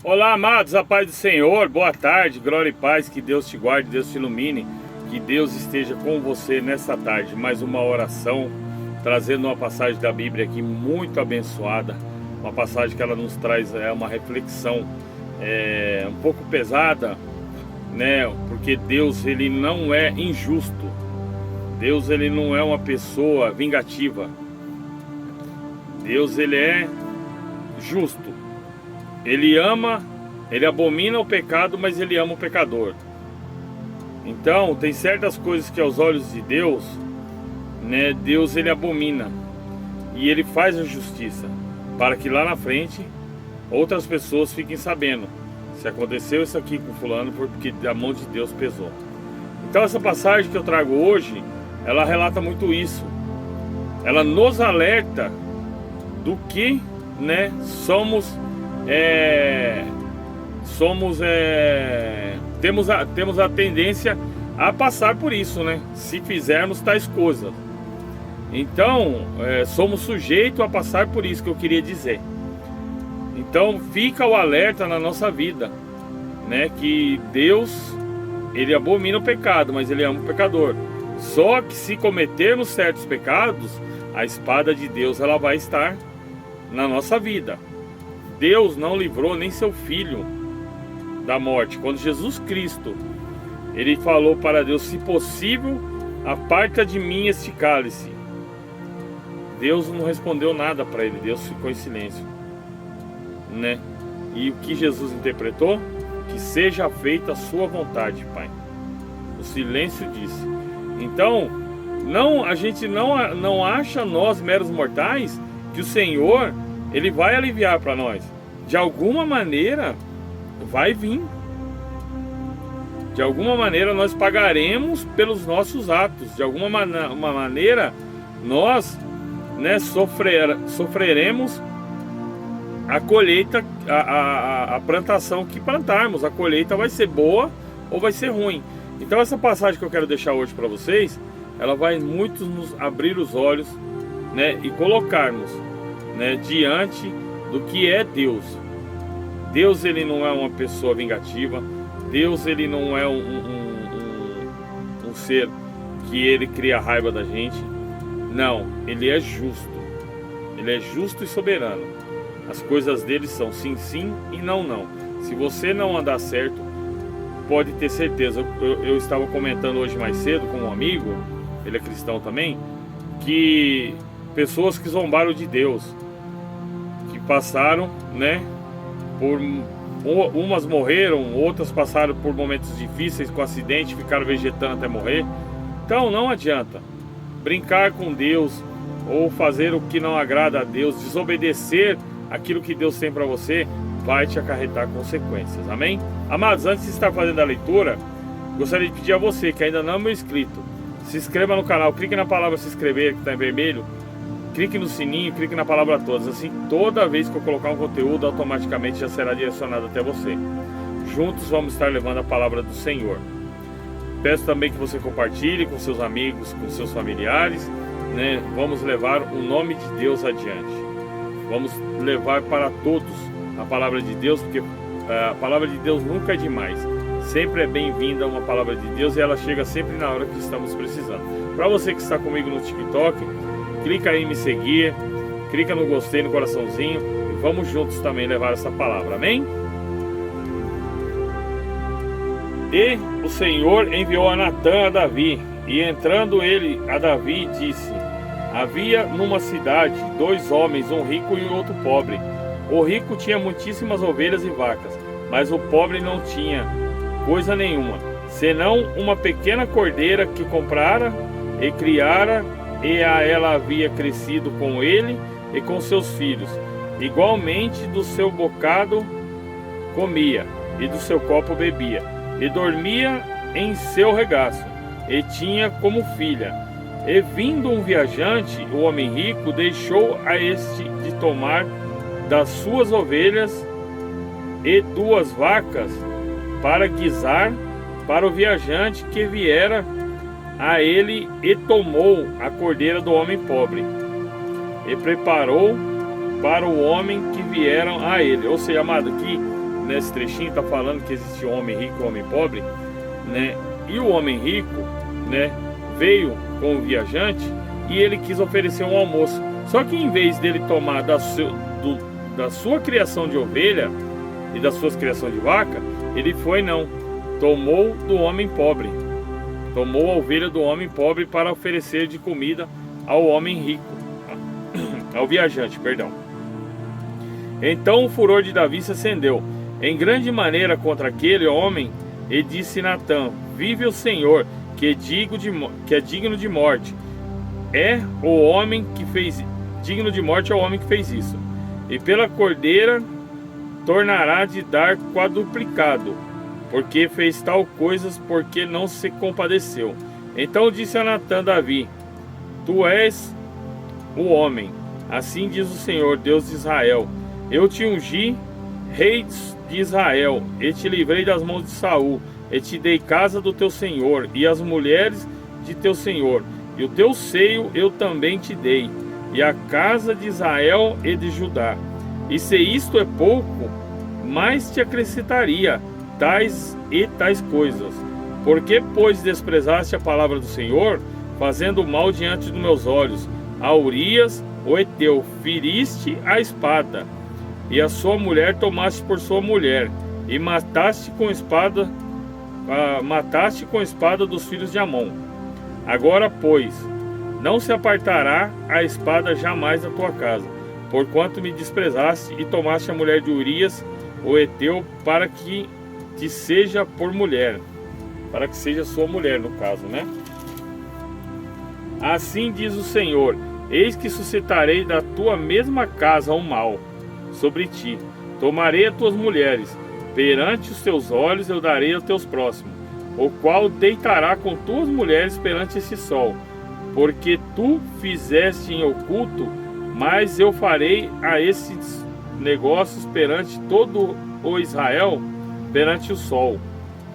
Olá, amados, a paz do Senhor, boa tarde, glória e paz, que Deus te guarde, Deus te ilumine, que Deus esteja com você nesta tarde. Mais uma oração, trazendo uma passagem da Bíblia aqui muito abençoada, uma passagem que ela nos traz uma reflexão um pouco pesada, né? Porque Deus, ele não é injusto, Deus, ele não é uma pessoa vingativa, Deus, ele é justo. Ele ama, ele abomina o pecado, mas ele ama o pecador. Então, tem certas coisas que aos olhos de Deus, né, Deus ele abomina. E ele faz a justiça, para que lá na frente, outras pessoas fiquem sabendo. Se aconteceu isso aqui com fulano, porque a mão de Deus pesou. Então essa passagem que eu trago hoje, ela relata muito isso. Ela nos alerta do que, né, temos a tendência a passar por isso, né? Se fizermos tais coisas. Então, somos sujeitos a passar por isso que eu queria dizer. Então, fica o alerta na nossa vida, né? Que Deus, ele abomina o pecado, mas ele ama o pecador. Só que se cometermos certos pecados, a espada de Deus, ela vai estar na nossa vida. Deus não livrou nem seu filho da morte. Quando Jesus Cristo, ele falou para Deus: se possível, aparta de mim este cálice. Deus não respondeu nada para ele, Deus ficou em silêncio, né? E o que Jesus interpretou? Que seja feita a sua vontade, Pai. O silêncio disse. Então, a gente não acha nós meros mortais que o Senhor, ele vai aliviar para nós. De alguma maneira vai vir. De alguma maneira nós pagaremos pelos nossos atos. De alguma maneira nós, né, sofreremos a colheita, a plantação que plantarmos. A colheita vai ser boa ou vai ser ruim. Então essa passagem que eu quero deixar hoje para vocês, ela vai muito nos abrir os olhos, né, e colocarmos, né, diante do que é Deus. Deus, ele não é uma pessoa vingativa. Deus, ele não é um ser que ele cria raiva da gente. Não, ele é justo. Ele é justo e soberano. As coisas dele são sim, sim e não, não. Se você não andar certo, pode ter certeza. Eu estava comentando hoje mais cedo com um amigo, ele é cristão também, que pessoas que zombaram de Deus, que passaram, né, umas morreram, outras passaram por momentos difíceis com acidente, ficaram vegetando até morrer. Então não adianta brincar com Deus ou fazer o que não agrada a Deus, desobedecer aquilo que Deus tem para você, vai te acarretar consequências. Amém? Amados, antes de estar fazendo a leitura, gostaria de pedir a você que ainda não é meu inscrito, se inscreva no canal, clique na palavra se inscrever que está em vermelho, clique no sininho, clique na palavra todas. Assim, toda vez que eu colocar um conteúdo, automaticamente já será direcionado até você. Juntos vamos estar levando a palavra do Senhor. Peço também que você compartilhe com seus amigos, com seus familiares, né? Vamos levar o nome de Deus adiante. Vamos levar para todos a palavra de Deus, porque a palavra de Deus nunca é demais. Sempre é bem-vinda uma palavra de Deus e ela chega sempre na hora que estamos precisando. Para você que está comigo no TikTok, clica aí em me seguir, clica no gostei, no coraçãozinho e vamos juntos também levar essa palavra, amém? E o Senhor enviou a Natã a Davi, e entrando ele a Davi disse: havia numa cidade 2 homens, um rico e outro pobre. O rico tinha muitíssimas ovelhas e vacas, mas o pobre não tinha coisa nenhuma, senão uma pequena cordeira que comprara e criara, e a ela havia crescido com ele e com seus filhos. Igualmente do seu bocado comia, e do seu copo bebia, e dormia em seu regaço, e tinha como filha. E vindo um viajante, o homem rico deixou a este de tomar das suas ovelhas e 2 vacas para guisar para o viajante que viera a ele, e tomou a cordeira do homem pobre e preparou para o homem que vieram a ele. Ou seja, amado, aqui nesse trechinho está falando que existe um homem rico e um homem pobre, né? E o homem rico, né, veio com o viajante e ele quis oferecer um almoço. Só que em vez dele tomar da sua criação de ovelha e das suas criações de vaca, ele tomou do homem pobre. Tomou a ovelha do homem pobre para oferecer de comida ao homem rico, ao viajante, perdão. Então o furor de Davi se acendeu em grande maneira contra aquele homem, e disse Natã: vive o Senhor, que é digno de morte. Digno de morte é o homem que fez isso. E pela cordeira tornará de dar quadruplicado, porque fez tal coisas, porque não se compadeceu. Então disse a Natã Davi: tu és o homem, assim diz o Senhor, Deus de Israel: eu te ungi rei de Israel, e te livrei das mãos de Saul, e te dei casa do teu senhor, e as mulheres de teu senhor, e o teu seio eu também te dei, e a casa de Israel e de Judá. E se isto é pouco, mais te acrescentaria tais coisas. Porque, pois, desprezaste a palavra do Senhor, fazendo mal diante dos meus olhos? A Urias, o Eteu, feriste a espada, e a sua mulher tomaste por sua mulher, e mataste com espada dos filhos de Amon. Agora, pois, não se apartará a espada jamais da tua casa, porquanto me desprezaste e tomaste a mulher de Urias, o Eteu, para que te seja por mulher, para que seja sua mulher, no caso, né? Assim diz o Senhor: eis que suscitarei da tua mesma casa um mal sobre ti. Tomarei as tuas mulheres, perante os teus olhos eu darei aos teus próximos, o qual deitará com tuas mulheres perante esse sol, porque tu fizeste em oculto, mas eu farei a esses negócios perante todo o Israel, perante o sol.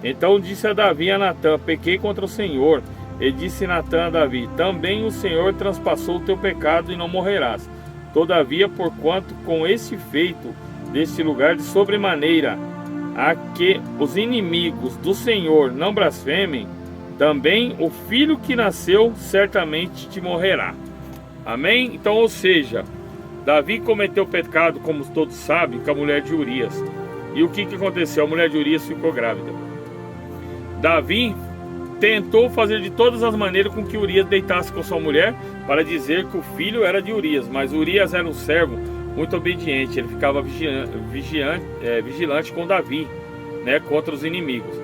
Então disse a Davi a Natã: pequei contra o Senhor. E disse Natã a Davi: também o Senhor transpassou o teu pecado e não morrerás. Todavia, porquanto com este feito deste lugar de sobremaneira, a que os inimigos do Senhor não blasfemem, também o filho que nasceu certamente te morrerá. Amém? Então, ou seja, Davi cometeu pecado, como todos sabem, com a mulher de Urias. E o que aconteceu? A mulher de Urias ficou grávida. Davi tentou fazer de todas as maneiras com que Urias deitasse com sua mulher, para dizer que o filho era de Urias. Mas Urias era um servo muito obediente, ele ficava vigilante com Davi, né, contra os inimigos.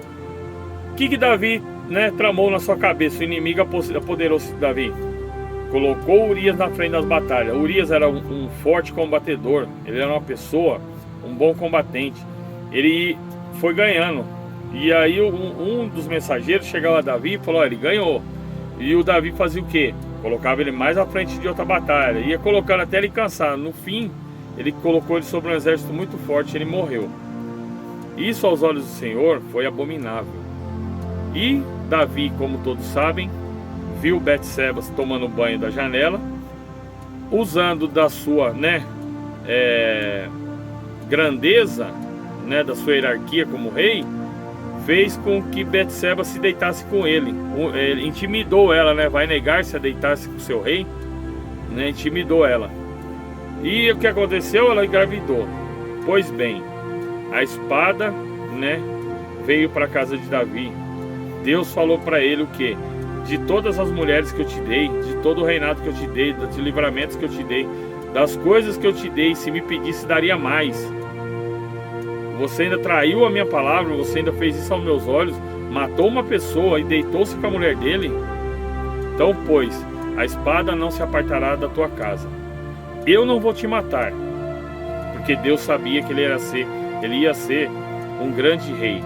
O que Davi, né, tramou na sua cabeça? O inimigo apoderou-se de Davi, colocou Urias na frente das batalhas. Urias era um forte combatedor, ele era uma pessoa, um bom combatente. Ele foi ganhando, e aí um dos mensageiros chegava a Davi e falou: ele ganhou. E o Davi fazia o quê? Colocava ele mais à frente de outra batalha, ia colocando até ele cansar. No fim, ele colocou ele sobre um exército muito forte e ele morreu. Isso aos olhos do Senhor foi abominável. E Davi, como todos sabem, viu Betseba tomando banho da janela, usando da sua, né, grandeza, né, da sua hierarquia como rei, fez com que Betseba se deitasse com ele. Ele intimidou ela, né? Vai negar-se a deitar-se com o seu rei, né? Intimidou ela. E o que aconteceu? Ela engravidou. Pois bem, a espada, né, veio para a casa de Davi. Deus falou para ele o que? De todas as mulheres que eu te dei, de todo o reinado que eu te dei, dos livramentos que eu te dei, das coisas que eu te dei, se me pedisse, daria mais. Você ainda traiu a minha palavra, você ainda fez isso aos meus olhos, matou uma pessoa e deitou-se com a mulher dele. Então, pois, a espada não se apartará da tua casa. Eu não vou te matar, porque Deus sabia que ele ia ser um grande rei.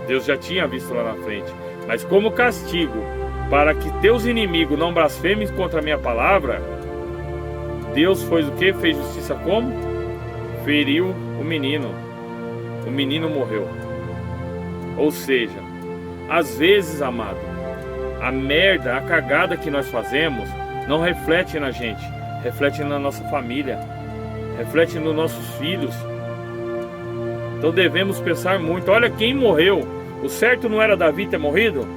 Deus já tinha visto lá na frente. Mas como castigo, para que teus inimigos não blasfemem contra a minha palavra, Deus fez o que? Fez justiça como? Feriu o menino. O menino morreu. Ou seja, às vezes, amado, a merda, a cagada que nós fazemos não reflete na gente, reflete na nossa família, reflete nos nossos filhos. Então devemos pensar muito. Olha quem morreu. O certo não era Davi ter morrido?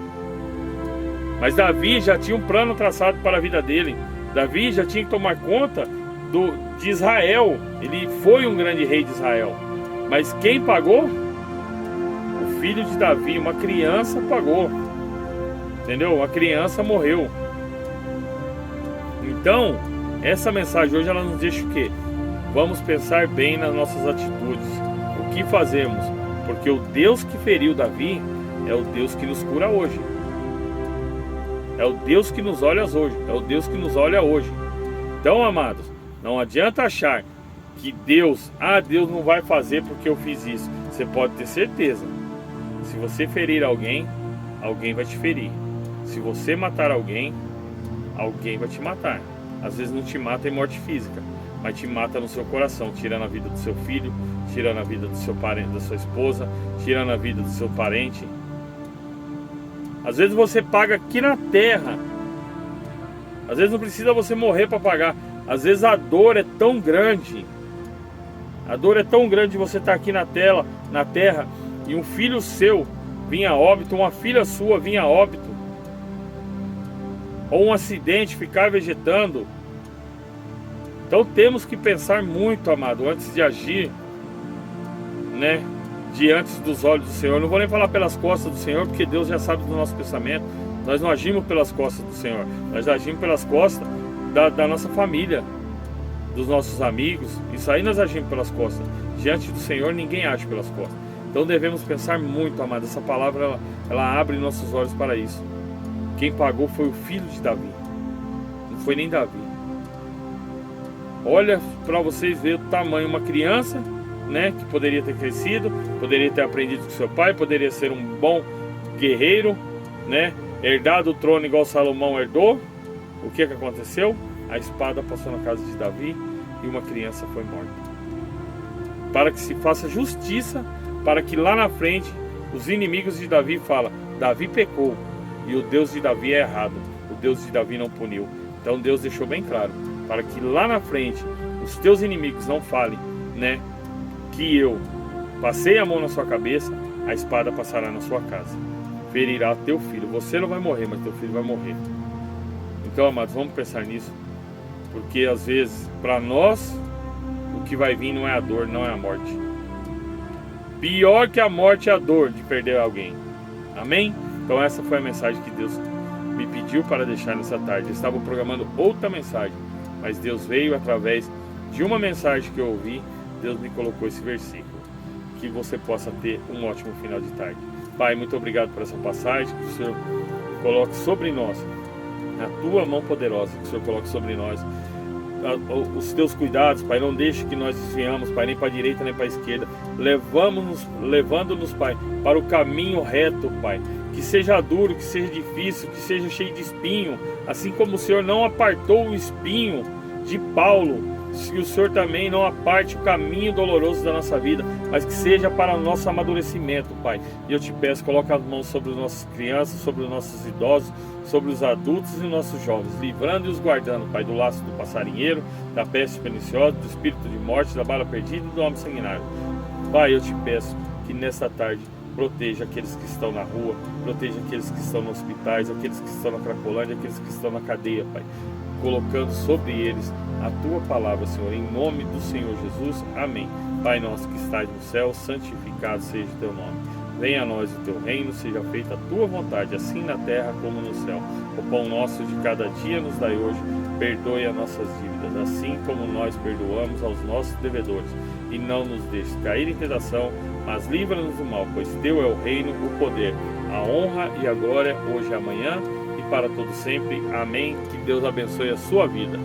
Mas Davi já tinha um plano traçado para a vida dele. Davi já tinha que tomar conta de Israel. Ele foi um grande rei de Israel. Mas quem pagou? O filho de Davi, uma criança pagou. Entendeu? Uma criança morreu. Então, essa mensagem hoje ela nos deixa o quê? Vamos pensar bem nas nossas atitudes. O que fazemos? Porque o Deus que feriu Davi é o Deus que nos cura hoje. É o Deus que nos olha hoje. É o Deus que nos olha hoje. Então, amados, não adianta achar que Deus não vai fazer porque eu fiz isso. Você pode ter certeza. Se você ferir alguém, alguém vai te ferir. Se você matar alguém, alguém vai te matar. Às vezes não te mata em morte física, mas te mata no seu coração, tirando a vida do seu filho, tirando a vida do seu parente, da sua esposa, tirando a vida do seu parente. Às vezes você paga aqui na terra. Às vezes não precisa você morrer para pagar. Às vezes a dor é tão grande. A dor é tão grande de você estar aqui na terra, e um filho seu vinha a óbito, uma filha sua vinha a óbito, ou um acidente, ficar vegetando. Então temos que pensar muito, amado, antes de agir, né, diante dos olhos do Senhor. Não vou nem falar pelas costas do Senhor, porque Deus já sabe do nosso pensamento. Nós não agimos pelas costas do Senhor, nós agimos pelas costas da nossa família, dos nossos amigos. Isso aí nós agimos pelas costas. Diante do Senhor ninguém age pelas costas. Então devemos pensar muito, amado. Essa palavra ela abre nossos olhos para isso. Quem pagou foi o filho de Davi, não foi nem Davi. Olha para vocês verem o tamanho. Uma criança, né, que poderia ter crescido, poderia ter aprendido com seu pai, poderia ser um bom guerreiro, né, herdado o trono igual Salomão herdou. O que aconteceu? A espada passou na casa de Davi e uma criança foi morta. Para que se faça justiça, para que lá na frente os inimigos de Davi falem: Davi pecou e o Deus de Davi é errado, o Deus de Davi não puniu. Então Deus deixou bem claro, para que lá na frente os teus inimigos não falem, né, que eu passei a mão na sua cabeça, a espada passará na sua casa, ferirá teu filho. Você não vai morrer, mas teu filho vai morrer. Então, amados, vamos pensar nisso, porque às vezes para nós o que vai vir não é a dor, não é a morte. Pior que a morte é a dor de perder alguém. Amém? Então essa foi a mensagem que Deus me pediu para deixar nessa tarde. Eu estava programando outra mensagem, mas Deus veio através de uma mensagem que eu ouvi. Deus me colocou esse versículo. Que você possa ter um ótimo final de tarde. Pai, muito obrigado por essa passagem. Que o Senhor coloque sobre nós a tua mão poderosa. Que o Senhor coloque sobre nós os teus cuidados, Pai. Não deixe que nós desviamos, Pai, nem para a direita nem para a esquerda. Levando-nos, Pai, para o caminho reto, Pai. Que seja duro, que seja difícil, que seja cheio de espinho. Assim como o Senhor não apartou o espinho de Paulo, que o Senhor também não aparte o caminho doloroso da nossa vida, mas que seja para o nosso amadurecimento, Pai. E eu te peço, coloca as mãos sobre as nossas crianças, sobre os nossos idosos, sobre os adultos e os nossos jovens, livrando e os guardando, Pai, do laço do passarinheiro, da peste perniciosa, do espírito de morte, da bala perdida e do homem sanguinário. Pai, eu te peço que nesta tarde proteja aqueles que estão na rua, proteja aqueles que estão nos hospitais, aqueles que estão na Cracolândia, aqueles que estão na cadeia, Pai, colocando sobre eles a tua palavra, Senhor, em nome do Senhor Jesus, amém. Pai nosso que estás no céu, santificado seja o teu nome. Venha a nós o teu reino, seja feita a tua vontade, assim na terra como no céu. O pão nosso de cada dia nos dai hoje, perdoe as nossas dívidas, assim como nós perdoamos aos nossos devedores. E não nos deixes cair em tentação, mas livra-nos do mal, pois teu é o reino, o poder, a honra e a glória, hoje e amanhã, e para todo sempre. Amém. Que Deus abençoe a sua vida.